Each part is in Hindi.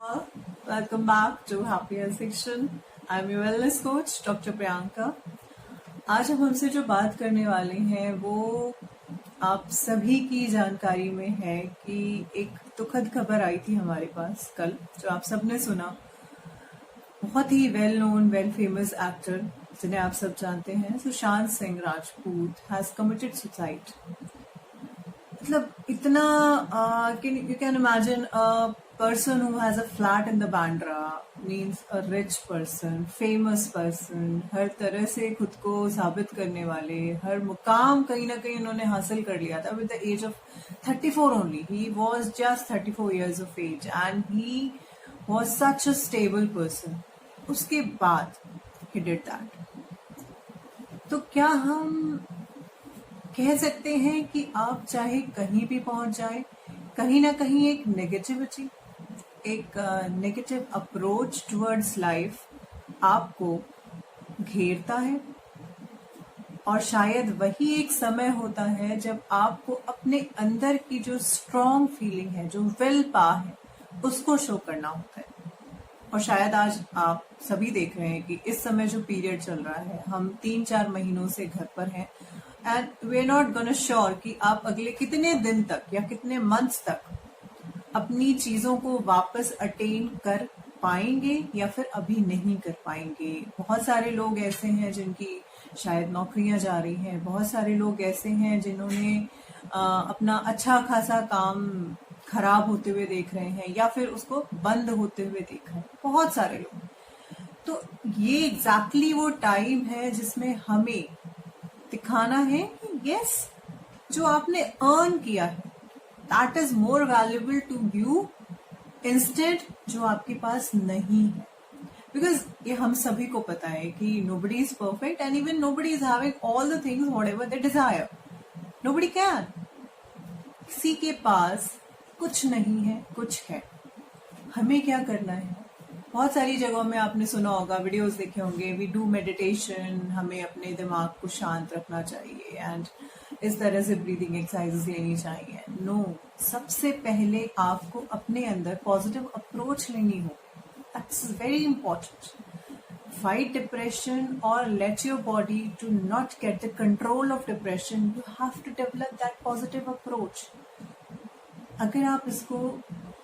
Welcome back to Happy Health Section. I'm your wellness coach, Dr. Priyanka. आज हम हमसे जो बात करने वाले हैं वो आप सभी की जानकारी में है कि एक दुखद खबर आई थी हमारे पास कल, जो आप सबने सुना। बहुत ही well known, well famous actor जिन्हें आप सब जानते हैं, Sushant Singh Rajput has committed suicide. मतलब इतना you can imagine a person who has a flat in the Bandra means a rich person, famous person, हर तरह से खुद को साबित करने वाले, हर मुकाम कहीं ना कहीं उन्होंने हासिल कर लिया था with the age of 34 only. He was just 34 years of age and he was such a stable person. उसके बाद he did that. तो क्या हम कह सकते हैं कि आप चाहे कहीं भी पहुंच जाए, कहीं ना कहीं एक नेगेटिविटी, एक नेगेटिव अप्रोच टुवर्ड्स लाइफ आपको घेरता है, और शायद वही एक समय होता है जब आपको अपने अंदर की जो स्ट्रॉन्ग फीलिंग है, जो विल पावर है, उसको शो करना होता है। और शायद आज आप सभी देख रहे हैं कि इस समय जो पीरियड चल रहा है, हम 3-4 महीनों से घर पर हैं and we are not gonna sure कि आप अगले कितने दिन तक या कितने मंथ्स तक अपनी चीजों को वापस अटेन कर पाएंगे या फिर अभी नहीं कर पाएंगे। बहुत सारे लोग ऐसे हैं जिनकी शायद नौकरियां जा रही हैं, बहुत सारे लोग ऐसे हैं जिन्होंने अपना अच्छा खासा काम खराब होते हुए देख रहे हैं या फिर उसको बंद होते हुए देख रहे हैं, बहुत सारे लोग। तो ये एग्जैक्टली वो टाइम है जिसमें हमें दिखाना है कि यस, जो आपने अर्न किया है that is more valuable to you instead जो आपके पास नहीं है। बिकॉज ये हम सभी को पता है कि nobody is perfect and even nobody is having all the things whatever they desire. Nobody can. किसी के पास कुछ नहीं है, कुछ है। हमें क्या करना है? बहुत सारी जगहों में आपने सुना होगा, वीडियोस देखे होंगे, वी डू मेडिटेशन, हमें अपने दिमाग को शांत रखना चाहिए एंड इस तरह से ब्रीदिंग एक्सरसाइजेस लेनी चाहिए। नो, सबसे पहले आपको अपने अंदर पॉजिटिव अप्रोच लेनी हो। That's very important. Fight depression और let your body to not get the control of depression, you have to develop that positive approach. अगर आप इसको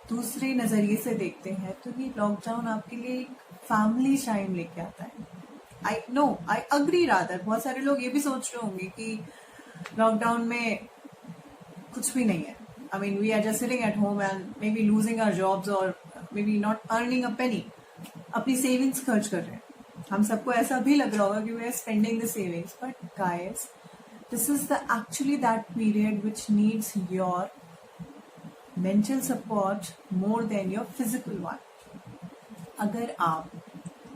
दूसरे नजरिए से देखते हैं तो ये लॉकडाउन आपके लिए एक फैमिली टाइम लेके आता है। I agree rather. बहुत सारे लोग ये भी सोच रहे होंगे कि लॉकडाउन में कुछ भी नहीं है। I mean we are just sitting at home and may be losing our jobs और may be not earning a penny. अपनी सेविंग्स खर्च कर रहे हैं। हम सबको ऐसा भी लग रहा होगा कि we are spending the savings, but guys, this is the actually that period which needs your mental support more than your physical one. अगर आप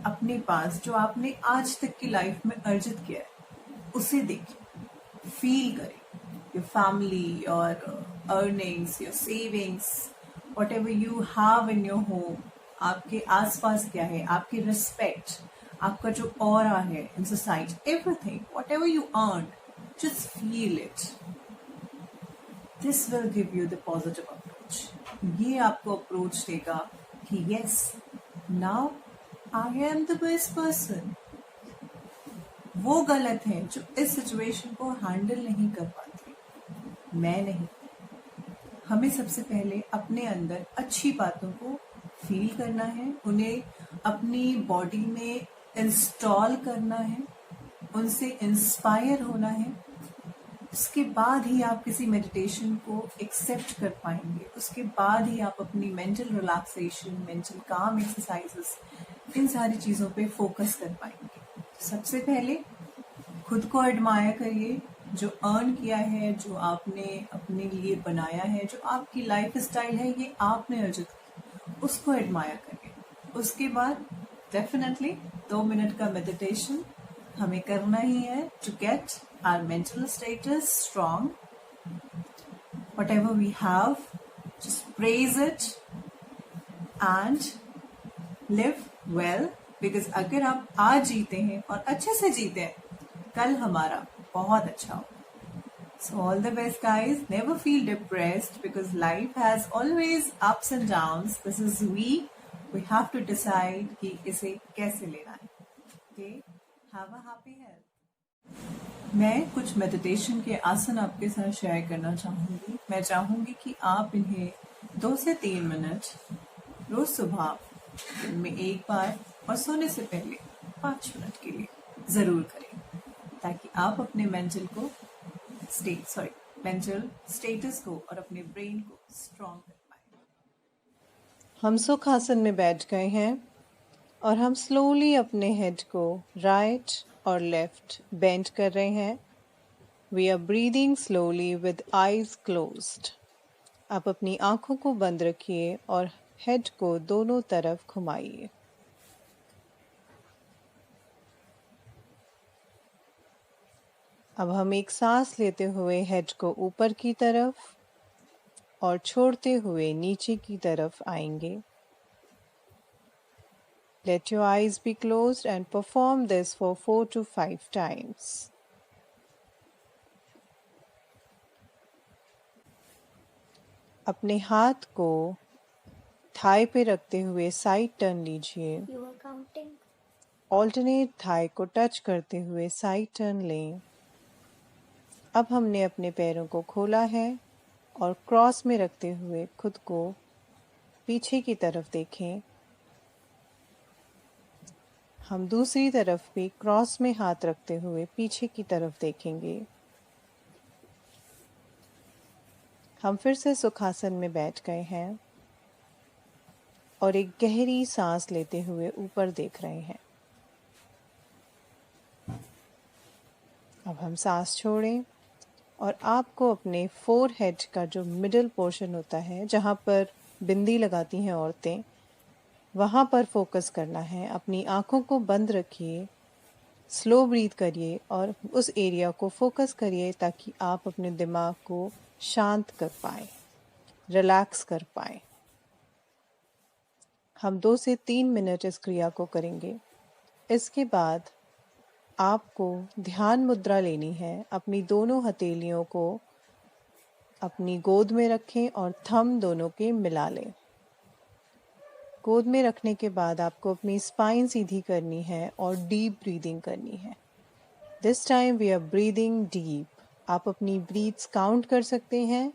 अपने पास जो आपने आज तक की लाइफ में अर्जित किया है उसे देखिए, फील करें। Your family, your earnings, your savings, what ever you have in your home, आपके आसपास क्या है, आपकी रिस्पेक्ट, आपका जो ऑरा है in society, everything, what ever you earn, just feel it. This will give you the positive approach. ये आपको अप्रोच देगा कि yes, now I am the best person. वो गलत है जो इस सिचुएशन को हैंडल नहीं कर पाते, मैं नहीं। हमें सबसे पहले अपने अंदर अच्छी बातों को फील करना है, उन्हें अपनी बॉडी में इंस्टॉल करना है, उनसे इंस्पायर होना है। उसके बाद ही आप किसी मेडिटेशन को एक्सेप्ट कर पाएंगे। उसके बाद ही आप अपनी मेंटल रिलैक्सेशन, मेंटल काम एक्सरसाइजेस, इन सारी चीजों पे फोकस कर पाएंगे। सबसे पहले खुद को एडमायर करिए, जो अर्न किया है, जो आपने अपने लिए बनाया है, जो आपकी लाइफ स्टाइल है, ये आपने अर्जित की, उसको एडमायर करिए। उसके बाद डेफिनेटली 2 मिनट का मेडिटेशन हमें करना ही है to get our mental status strong. Whatever we have, just praise it and live well, because अगर आप आज जीते हैं और अच्छे से जीते हैं, कल हमारा बहुत अच्छा होगा। So all the best, guys. Never feel depressed because life has always ups and downs. This is we we have to decide कि इसे कैसे लेना है. Okay, have a happy health. मैं कुछ मेडिटेशन के आसन आपके साथ शेयर करना चाहूँगी. मैं चाहूँगी कि आप इन्हें 2 से 3 मिनट रोज सुबह, दिन में एक बार और सोने से पहले 5 मिनट के लिए ज़रूर करें, ताकि आप अपने मेंटल स्टेटस को और अपने ब्रेन को स्ट्रॉन्ग कर पाए. हम सुखासन में बैठ गए हैं और हम स्लोली अपने हेड को राइट और लेफ्ट बेंड कर रहे हैं. We are breathing slowly with eyes closed. आप अपनी आंखों को बंद रखिए और हेड को दोनों तरफ घुमाइए. अब हम एक सांस लेते हुए हेड को ऊपर की तरफ और छोड़ते हुए नीचे की तरफ आएंगे. Let your eyes be closed and perform this for 4 to 5 times. अपने हाथ को थाई पे रखते हुए साइड टर्न लीजिए. You are counting. Alternate thigh को टच करते हुए साइड टर्न लें. अब हमने अपने पैरों को खोला है और क्रॉस में रखते हुए खुद को पीछे की तरफ देखें. हम दूसरी तरफ भी क्रॉस में हाथ रखते हुए पीछे की तरफ देखेंगे. हम फिर से सुखासन में बैठ गए हैं और एक गहरी सांस लेते हुए ऊपर देख रहे हैं. अब हम सांस छोड़ें और आपको अपने फोरहेड का जो मिडिल पोर्शन होता है, जहाँ पर बिंदी लगाती हैं औरतें, वहाँ पर फोकस करना है. अपनी आँखों को बंद रखिए, स्लो ब्रीथ करिए और उस एरिया को फोकस करिए ताकि आप अपने दिमाग को शांत कर पाएँ, रिलैक्स कर पाएँ. हम 2 से 3 मिनट इस क्रिया को करेंगे. इसके बाद आपको ध्यान मुद्रा लेनी है. अपनी दोनों हथेलियों को अपनी गोद में रखें और थंब दोनों के मिला लें. गोद में रखने के बाद आपको अपनी स्पाइन सीधी करनी है और डीप ब्रीदिंग करनी है. This time we are breathing deep. आप अपनी ब्रीथ्स काउंट कर सकते हैं.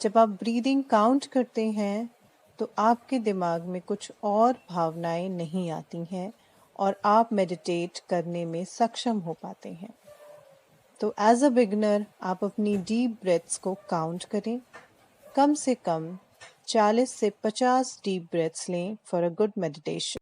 जब आप ब्रीदिंग काउंट करते हैं तो आपके दिमाग में कुछ और भावनाएं नहीं आती हैं और आप मेडिटेट करने में सक्षम हो पाते हैं. तो एज अ बिगनर आप अपनी डीप ब्रेथ्स को काउंट करें. कम से कम 40 से 50 डीप ब्रेथ्स लें फॉर अ गुड मेडिटेशन.